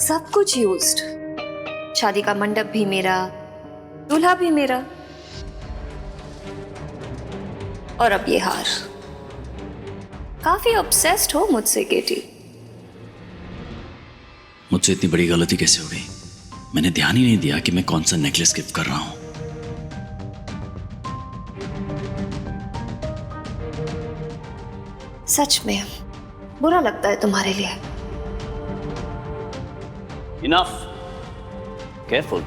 सब कुछ यूज्ड। शादी का मंडप भी मेरा, दूल्हा भी मेरा, और अब ये हार। काफी ऑब्सेस्ड हो मुझसे केटी। मुझसे इतनी बड़ी गलती कैसे हो गई? मैंने ध्यान ही नहीं दिया कि मैं कौन सा नेकलेस गिफ्ट कर रहा हूं। सच में बुरा लगता है तुम्हारे लिए। Enough, careful.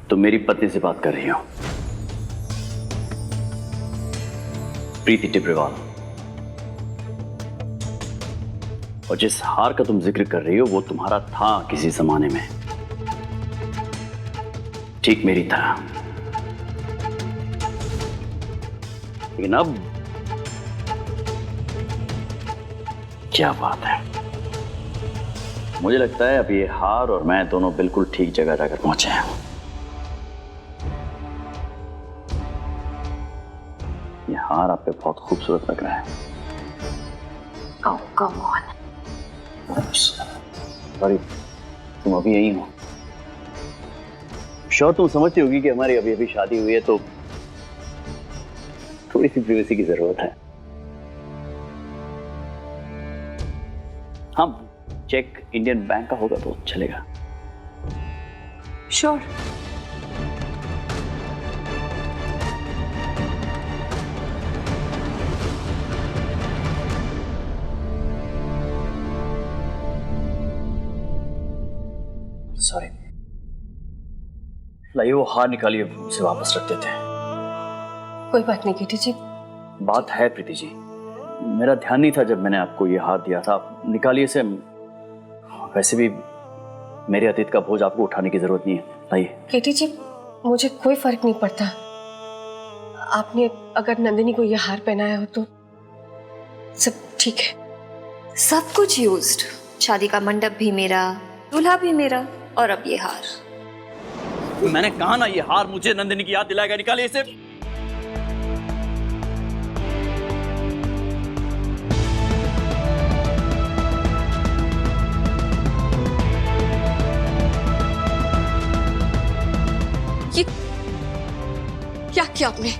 तुम मेरी पत्नी से बात कर रही हो, प्रीति टिब्रेवाल। और जिस हार का तुम जिक्र कर रही हो वो तुम्हारा था किसी जमाने में, ठीक मेरी तरह। लेकिन अब क्या बात है, मुझे लगता है अब ये हार और मैं दोनों बिल्कुल ठीक जगह जाकर पहुंचे हैं। ये हार आप पे बहुत खूबसूरत लग रहा है। Oh, come on. सॉरी, तुम अभी यही हो। श्योर तुम समझती होगी कि हमारी अभी अभी शादी हुई है तो थोड़ी सी प्राइवेसी की जरूरत है। हाँ, चेक इंडियन बैंक का होगा तो चलेगा। Sure. सॉरी, लाइए वो हार निकालिए, उसे वापस रख देते हैं। कोई बात नहीं केटी जी। बात है प्रीति जी, मेरा ध्यान नहीं था जब मैंने आपको ये हार दिया था। निकालिए इसे। वैसे भी मेरे अतीत का बोझ आपको उठाने की जरूरत नहीं है। लाइए। केटी जी, मुझे कोई फर्क नहीं पड़ता। आपने अगर नंदिनी को ये हार पहनाया हो तो सब ठीक है। सब कुछ यूज्ड। शादी का मंडप भी मेरा, दूल्हा भी मेरा, और अब ये हार। मैंने कहा ना, ये हार मुझे नंदिनी की याद दिलाएगा। निकालिए इसे। ये क्या किया आपने?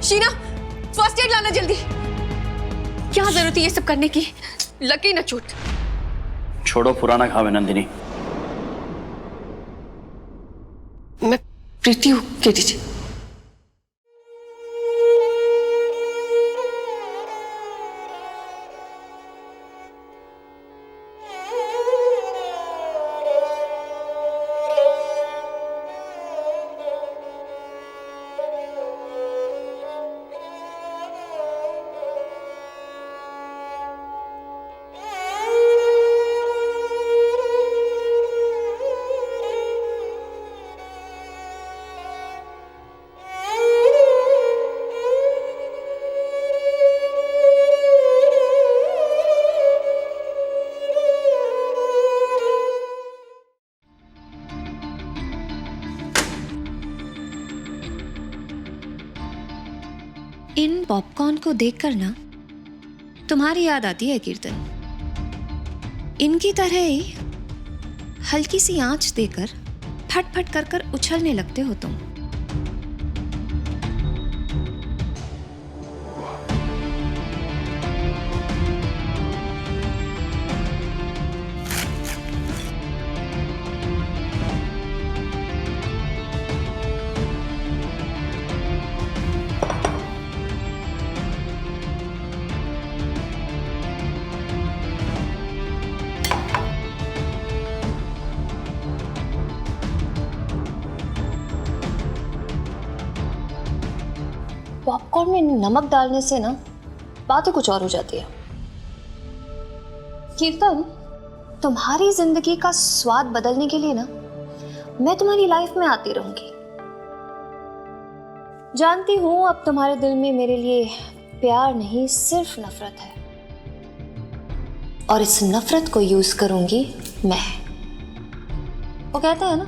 शीना, फर्स्ट एड लाना जल्दी। क्या जरूरत है ये सब करने की? लगी ना चोट। छोड़ो पुराना घाव है नंदिनी। मैं प्रीति हूँ केटी जी। इन पॉपकॉर्न को देखकर ना तुम्हारी याद आती है कीर्तन। इनकी तरह ही हल्की सी आंच देकर फट फट कर उछलने लगते हो तुम। पॉपकॉर्न में नमक डालने से ना बात ही कुछ और हो जाती है। कीर्तन, तुम्हारी जिंदगी का स्वाद बदलने के लिए ना मैं तुम्हारी लाइफ में आती रहूंगी। जानती हूं अब तुम्हारे दिल में मेरे लिए प्यार नहीं सिर्फ नफरत है, और इस नफरत को यूज करूंगी मैं। वो कहते हैं ना,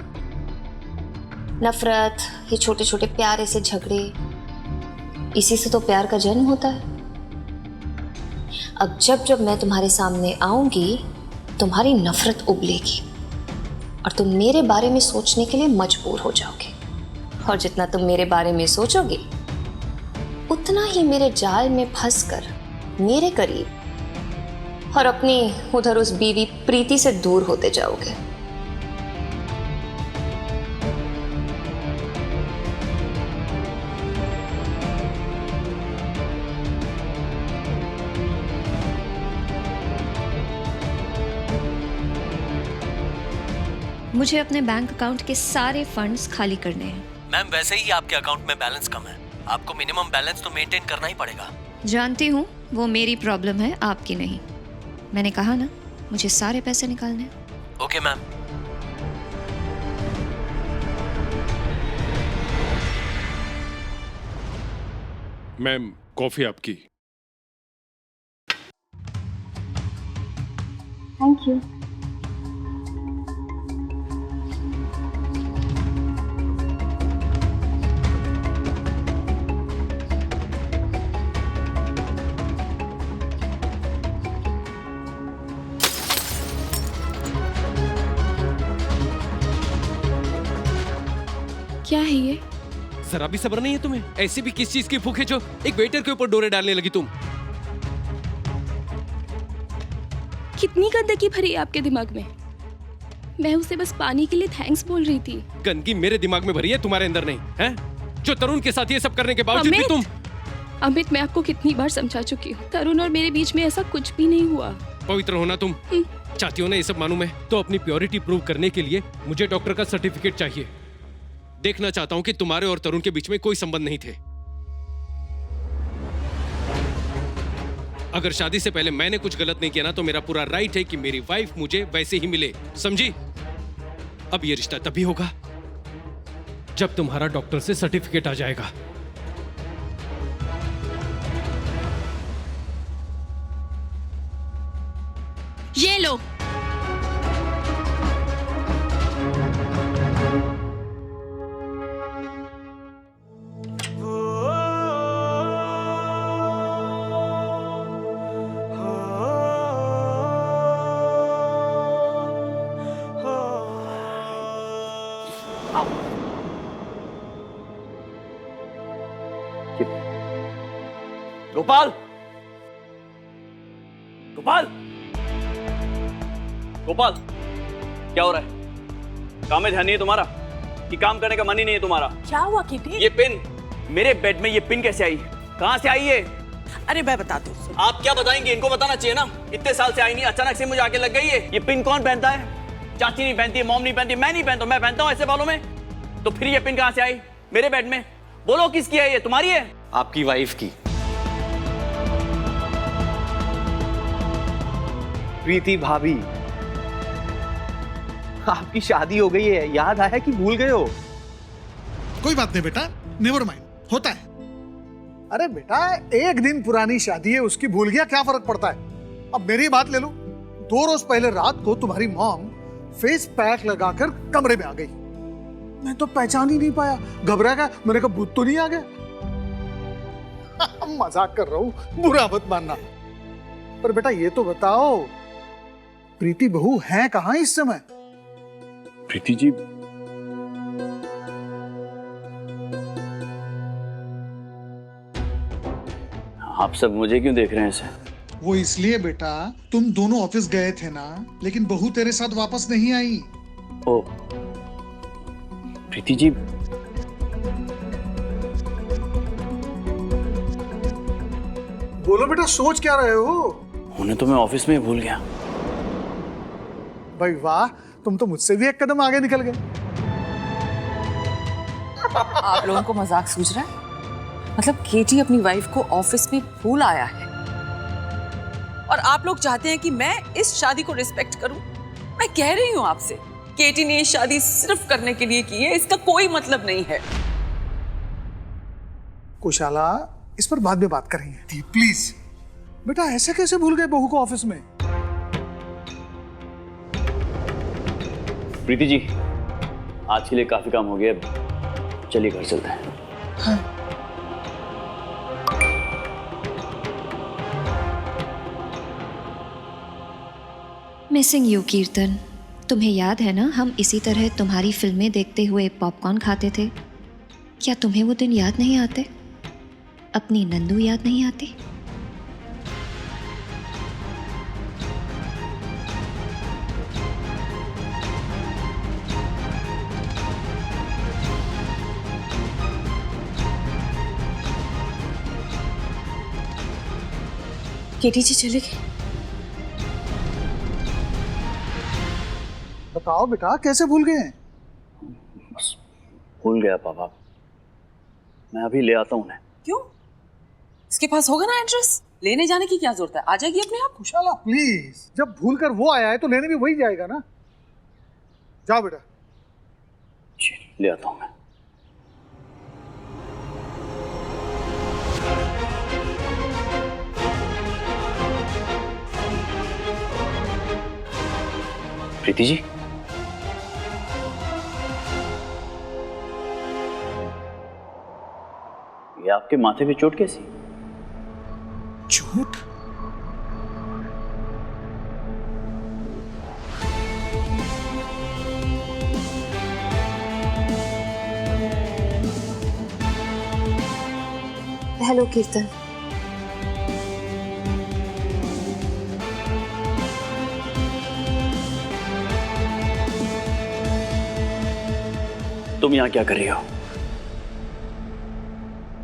नफरत, ये छोटे छोटे प्यारे से झगड़े इसी से तो प्यार का जन्म होता है। अब जब जब मैं तुम्हारे सामने आऊंगी तुम्हारी नफरत उबलेगी और तुम मेरे बारे में सोचने के लिए मजबूर हो जाओगे। और जितना तुम मेरे बारे में सोचोगे उतना ही मेरे जाल में फंसकर मेरे करीब और अपनी उधर उस बीवी प्रीति से दूर होते जाओगे। मुझे अपने बैंक अकाउंट के सारे फंड्स खाली करने हैं। मैम वैसे ही आपके अकाउंट में बैलेंस कम है, आपको मिनिमम बैलेंस तो मेंटेन करना ही पड़ेगा। जानती हूँ, वो मेरी प्रॉब्लम है, आपकी नहीं। मैंने कहा ना, मुझे सारे पैसे निकालने हैं। Okay ma'am. मैम कॉफी आपकी। Thank you. क्या है ये? जरा भी सब्र नहीं है तुम्हें? ऐसी भी किस चीज की भूख है जो एक वेटर के ऊपर डोरे डालने लगी तुम? कितनी गंदगी भरी है आपके दिमाग में? मैं उसे बस पानी के लिए थैंक्स बोल रही थी। गंदगी मेरे दिमाग में भरी है, तुम्हारे अंदर नहीं है? जो तरुण के साथ ये सब करने के बावजूद भी तुम। अमित, मैं आपको कितनी बार समझा चुकी हूँ, तरुण और मेरे बीच में ऐसा कुछ भी नहीं हुआ। पवित्र होना तुम चाहती हो ना, ये सब मानूं मैं। तो अपनी प्योरिटी प्रूव करने के लिए मुझे डॉक्टर का सर्टिफिकेट चाहिए। देखना चाहता हूं कि तुम्हारे और तरुण के बीच में कोई संबंध नहीं थे। अगर शादी से पहले मैंने कुछ गलत नहीं किया ना, तो मेरा पूरा राइट है कि मेरी वाइफ मुझे वैसे ही मिले, समझी? अब ये रिश्ता तभी होगा जब तुम्हारा डॉक्टर से सर्टिफिकेट आ जाएगा। ये लो। गोपाल, गोपाल, गोपाल, क्या हो रहा है? काम में ध्यान नहीं है तुम्हारा कि काम करने का मन ही नहीं है तुम्हारा? क्या हुआ किटी? ये पिन मेरे बेड में, ये पिन कैसे आई? कहां से आई ये? अरे मैं बताती हूँ। आप क्या बताएंगे? इनको बताना चाहिए ना। इतने साल से आई नहीं, अचानक से मुझे आके लग गई है। ये पिन कौन पहनता है? चाची नहीं पहनती है, मॉम नहीं पहनती, मैं नहीं पहनता। मैं पहनता हूँ ऐसे बालों में, तो फिर ये पिन कहां से आई मेरे बेड में? बोलो किसकी है ये? तुम्हारी है? आपकी वाइफ की, प्रीति भाभी। आपकी शादी हो गई है, याद आया कि भूल गए हो? कोई बात नहीं बेटा, नेवर माइंड, होता है। अरे बेटा, एक दिन पुरानी शादी है, उसकी भूल गया, क्या फर्क पड़ता है? अब मेरी बात ले लो, 2 रोज पहले रात को तुम्हारी मॉम फेस पैक लगाकर कमरे में आ गई। मैं तो पहचान ही नहीं पाया, घबरा गया। मैंने कहा भूत तो नहीं आ गया? मजाक कर रहा हूं, बुरा मत मानना। पर बेटा ये तो बताओ, प्रीति बहू है कहां इस समय? प्रीति जी, आप सब मुझे क्यों देख रहे हैं ऐसे? वो इसलिए बेटा, तुम दोनों ऑफिस गए थे ना, लेकिन बहू तेरे साथ वापस नहीं आई। ओ प्रीति जी, बोलो बेटा, सोच क्या रहे हो? उन्हें तो मैं ऑफिस में ही भूल गया। भाई वाह, तुम तो मुझसे भी एक कदम आगे निकल गए। आप लोगों को मजाक सूझ रहा है? मतलब केटी अपनी वाइफ को ऑफिस में भूल आया है और आप लोग चाहते हैं कि मैं इस शादी को रिस्पेक्ट करूं? मैं कह रही हूं आपसे, केटी ने ये शादी सिर्फ करने के लिए की है, इसका कोई मतलब नहीं है। कुशाला, इस पर बाद में बात करेंगे। प्लीज बेटा, ऐसे कैसे भूल गए बहू को ऑफिस में? प्रीति जी, आज के लिए काफी काम हो गया, चलिए घर चलते हैं। हाँ। मिसिंग यू कीर्तन। तुम्हें याद है ना, हम इसी तरह तुम्हारी फिल्में देखते हुए पॉपकॉर्न खाते थे। क्या तुम्हें वो दिन याद नहीं आते? अपनी नंदू याद नहीं आती? केटी जी चले गए? बताओ बेटा, कैसे भूल गए हैं? भूल गया पापा, मैं अभी ले आता हूँ उन्हें। क्यों? इसके पास होगा ना एड्रेस, लेने जाने की क्या जरूरत है, आ जाएगी अपने आप। खुशाला प्लीज, जब भूल कर वो आया है तो लेने भी वही जाएगा ना। जाओ बेटा। जी, ले आता हूँ मैं। प्रीति जी, ये आपके माथे पे चोट कैसी? चोट? हेलो कीर्तन। तुम यहाँ क्या कर रही हो?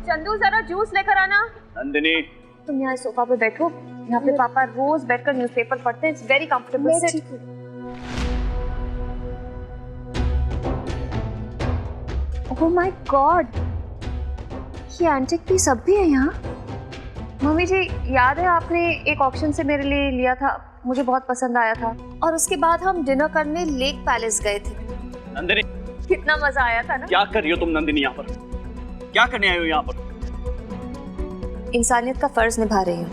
चंदू जरा जूस लेकर आना। नंदिनी, तुम यहाँ सोफा पे बैठो, यहाँ पे पापा रोज बैठकर न्यूज़पेपर पढ़ते हैं। It's very comfortable. Oh my God, ये एंटिक पीस अब भी है यहाँ। मम्मी जी, याद है आपने एक ऑक्शन से मेरे लिए लिया था, मुझे बहुत पसंद आया था। और उसके बाद हम डिनर करने लेक पैलेस गए थे। नंदिनी, कितना मजा आया था ना। क्या कर रही हो तुम नंदिनी? यहाँ पर क्या करने आई हो? यहाँ पर इंसानियत का फर्ज निभा रही हूँ।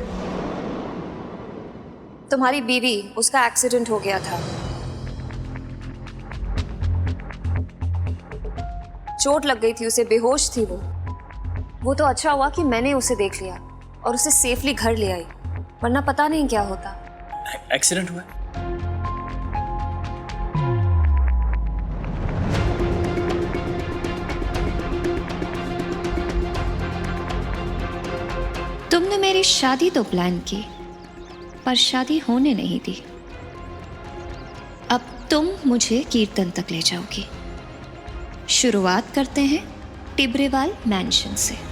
तुम्हारी बीवी, उसका एक्सीडेंट हो गया था, चोट लग गई थी उसे, बेहोश थी वो तो अच्छा हुआ कि मैंने उसे देख लिया और उसे सेफली घर ले आई, वरना पता नहीं क्या होता। एक्सीडेंट हुआ? तुमने मेरी शादी तो प्लान की, पर शादी होने नहीं दी। अब तुम मुझे कीर्तन तक ले जाओगी। शुरुआत करते हैं टिब्रेवाल मैंशन से।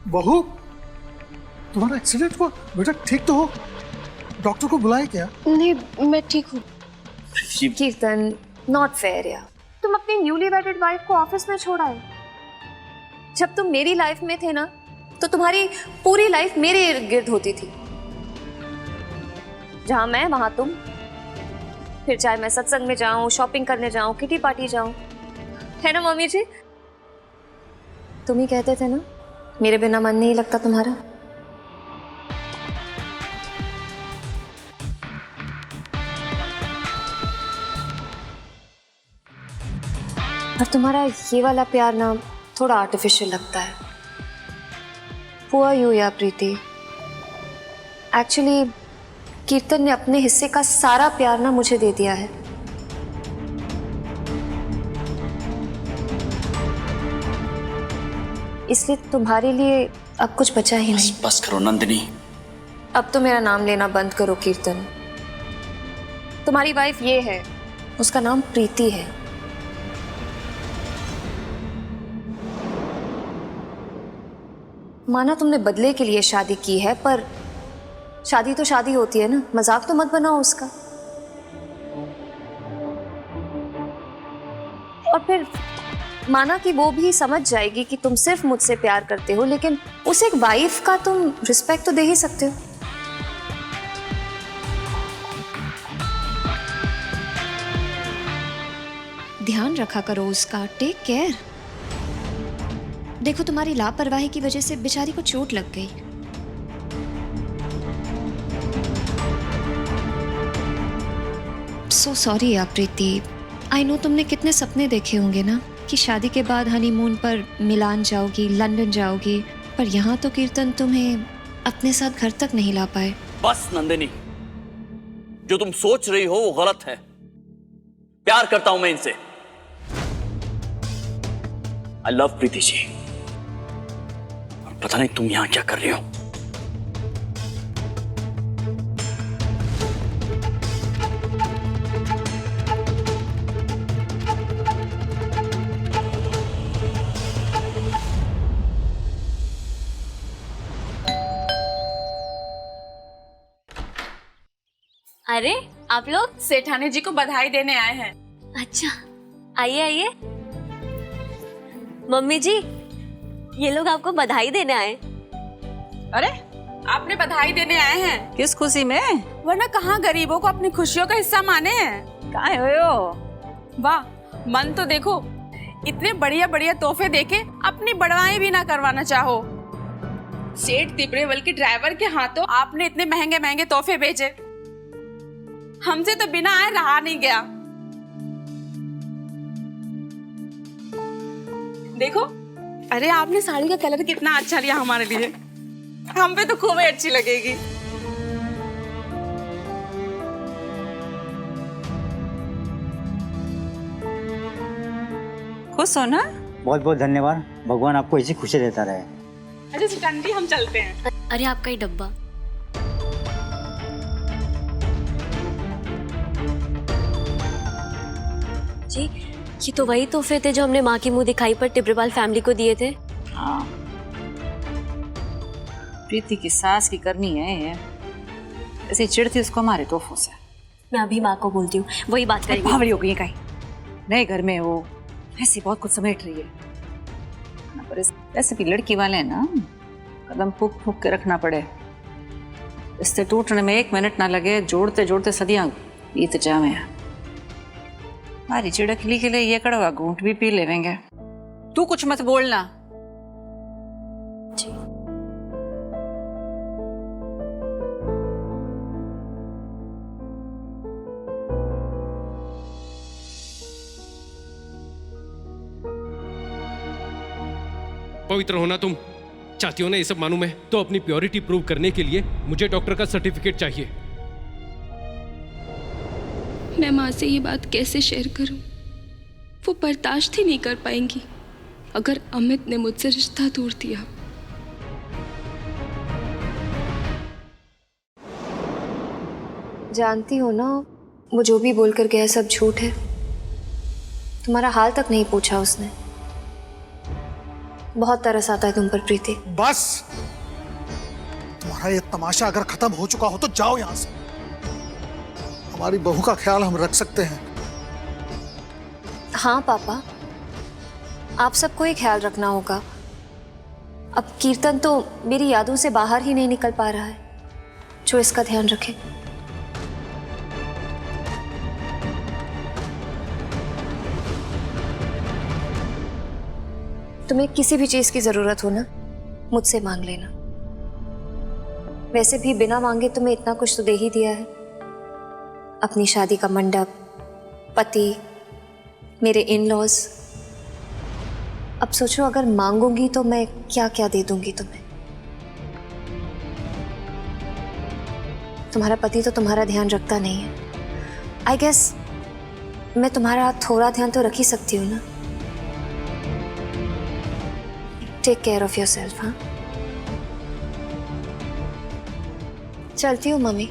बहू, तुम्हारा एक्सीडेंट हुआ? बेटा ठीक तो हो? डॉक्टर को बुलाए क्या? नहीं, मैं ठीक हूँ। कीर्तन, नॉट फेयर यार। तुम अपनी न्यूली वेडेड वाइफ को ऑफिस में छोड़ आए। जब तुम मेरी लाइफ में थे ना, तो तुम्हारी पूरी लाइफ मेरे इर्द गिर्द होती थी। जहां मैं वहां तुम। फिर चाहे मैं सत्संग में जाऊं, शॉपिंग करने जाऊं, किटी पार्टी जाऊं, है ना मम्मी जी? तुम ही कहते थे ना, मेरे बिना मन नहीं लगता तुम्हारा। तुम्हारा ये वाला प्यार ना थोड़ा आर्टिफिशियल लगता है। पुअर यू या प्रीति। एक्चुअली कीर्तन ने अपने हिस्से का सारा प्यार ना मुझे दे दिया है। इसलिए तुम्हारे लिए अब कुछ बचा ही नहीं। बस करो नंदिनी। अब तो मेरा नाम लेना बंद करो कीर्तन। तुम्हारी वाइफ ये है, उसका नाम प्रीति है। माना तुमने बदले के लिए शादी की है, पर शादी तो शादी होती है ना, मजाक तो मत बनाओ उसका। और फिर माना कि वो भी समझ जाएगी कि तुम सिर्फ मुझसे प्यार करते हो, लेकिन उस एक वाइफ का तुम रिस्पेक्ट तो दे ही सकते हो। ध्यान रखा करो उसका, टेक केयर। देखो तुम्हारी लापरवाही की वजह से बेचारी को चोट लग गई। सो सॉरी यार प्रीति। आई नो तुमने कितने सपने देखे होंगे ना कि शादी के बाद हनीमून पर मिलान जाओगी, लंदन जाओगी, पर यहाँ तो कीर्तन तुम्हें अपने साथ घर तक नहीं ला पाए। बस नंदिनी, जो तुम सोच रही हो वो गलत है। प्यार करता हूं मैं इनसे। I love Preeti ji. और पता नहीं तुम यहां क्या कर रही हो। अरे आप लोग सेठानी जी को बधाई देने आए हैं। अच्छा, आइए आइए। मम्मी जी, ये लोग आपको बधाई देने आए। अरे आपने बधाई देने आए हैं? किस खुशी में? वरना कहाँ गरीबों को अपनी खुशियों का हिस्सा माने हैं। काहे हो? वाह, मन तो देखो, इतने बढ़िया बढ़िया तोहफे देके अपनी बड़वाई भी ना करवाना चाहो। सेठ तिब्रेवल के ड्राइवर के हाथों आपने इतने महंगे महंगे तोहफे भेजे, हमसे तो बिना आए रहा नहीं गया। देखो, अरे आपने साड़ी का कलर कितना अच्छा लिया हमारे लिए, हम पे तो खूब ही अच्छी लगेगी। खुश हो ना? बहुत बहुत धन्यवाद। भगवान आपको ऐसी खुशी देता रहे। अच्छा सेठानी जी, हम चलते हैं। अरे आपका ही डब्बा। जी, ये तो वही तोहफे थे जो हमने माँ की मुंह दिखाई पर टिब्रेवाल फैमिली को दिए थे। हाँ, प्रीति की सास की करनी है ये। ऐसे चिढ़ती उसको हमारे तोहफों से। मैं अभी माँ को बोलती हूँ, वही बात करेंगे। भावड़ी हो गई है कहीं। नए घर में वो ऐसी बहुत कुछ समेट रही है, पर ऐसे भी लड़की वाले हैं ना, कदम फूक फूक के रखना पड़े। इससे टूटने में 1 मिनट ना लगे, जोड़ते जोड़ते सदियां बीत जावे। हमारी चिड़कली के लिए ये कड़वा घूंट भी पी लेवेंगे। तू कुछ मत बोलना। जी। पवित्र होना तुम चाहती हो ना, ये सब मालूम है। तो अपनी प्योरिटी प्रूव करने के लिए मुझे डॉक्टर का सर्टिफिकेट चाहिए। मैं माँ से ये बात कैसे शेयर करूं? वो बर्दाश्त ही नहीं कर पाएंगी अगर अमित ने मुझसे रिश्ता तोड़ दिया। जानती हो ना, वो जो भी बोल कर गया सब झूठ है। तुम्हारा हाल तक नहीं पूछा उसने। बहुत तरस आता है तुम पर प्रीति। बस, तुम्हारा ये तमाशा अगर खत्म हो चुका हो तो जाओ यहां से। हमारी बहू का ख्याल हम रख सकते हैं। हाँ पापा, आप सबको ही ख्याल रखना होगा। अब कीर्तन तो मेरी यादों से बाहर ही नहीं निकल पा रहा है, जो इसका ध्यान रखे। तुम्हें किसी भी चीज की जरूरत हो ना, मुझसे मांग लेना। वैसे भी बिना मांगे तुम्हें इतना कुछ तो दे ही दिया है। अपनी शादी का मंडप, पति, मेरे इन लॉज, अब सोचो, अगर मांगूंगी तो मैं क्या क्या दे दूंगी तुम्हें। तुम्हारा पति तो तुम्हारा ध्यान रखता नहीं है। आई गेस मैं तुम्हारा थोड़ा ध्यान तो रख ही सकती हूँ ना। Take care of yourself. हाँ, चलती हूँ मम्मी।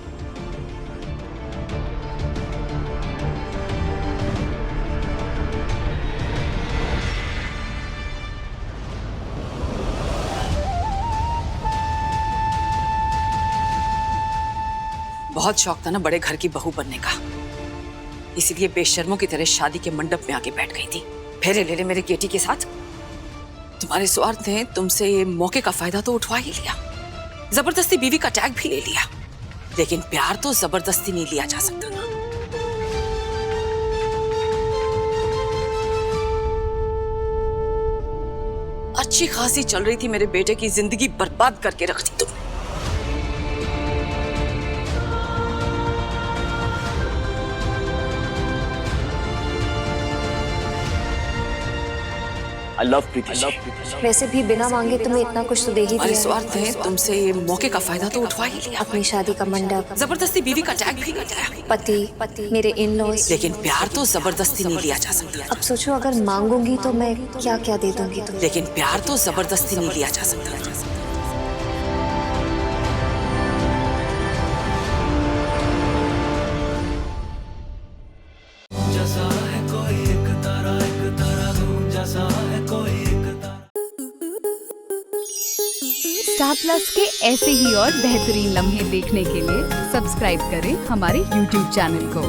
बहुत शौक था ना बड़े घर की बहू बनने का, इसीलिए बेशर्मों की तरह शादी के मंडप में आके बैठ गई थी। फेरे ले ले मेरे केटी के साथ। तुम्हारे स्वार्थ ने तुमसे ये मौके का फायदा तो उठवा ही लिया, जबरदस्ती बीवी का टैग भी ले लिया, लेकिन प्यार तो जबरदस्ती नहीं लिया जा सकता ना। अच्छी खासी चल रही थी मेरे बेटे की जिंदगी बर्बाद करके रख दी तुमने। I love प्रीति। वैसे भी बिना मांगे तुम्हें इतना कुछ तो दे ही हमारे दिया स्वार्थ ने तुमसे ये मौके का फायदा तो उठवा ही लिया, अपनी शादी का मंडप, जबरदस्ती बीवी का टैग भी ले लिया, पति, मेरे इन लॉज, लेकिन प्यार तो जबरदस्ती नहीं लिया जा सकता। अब सोचो, अगर मांगूंगी तो मैं क्या क्या दे दूंगी तुम्हें। लेकिन प्यार तो जबरदस्ती नहीं लिया जा सकता। स्टार प्लस के ऐसे ही और बेहतरीन लम्हे देखने के लिए सब्सक्राइब करें हमारे YouTube चैनल को।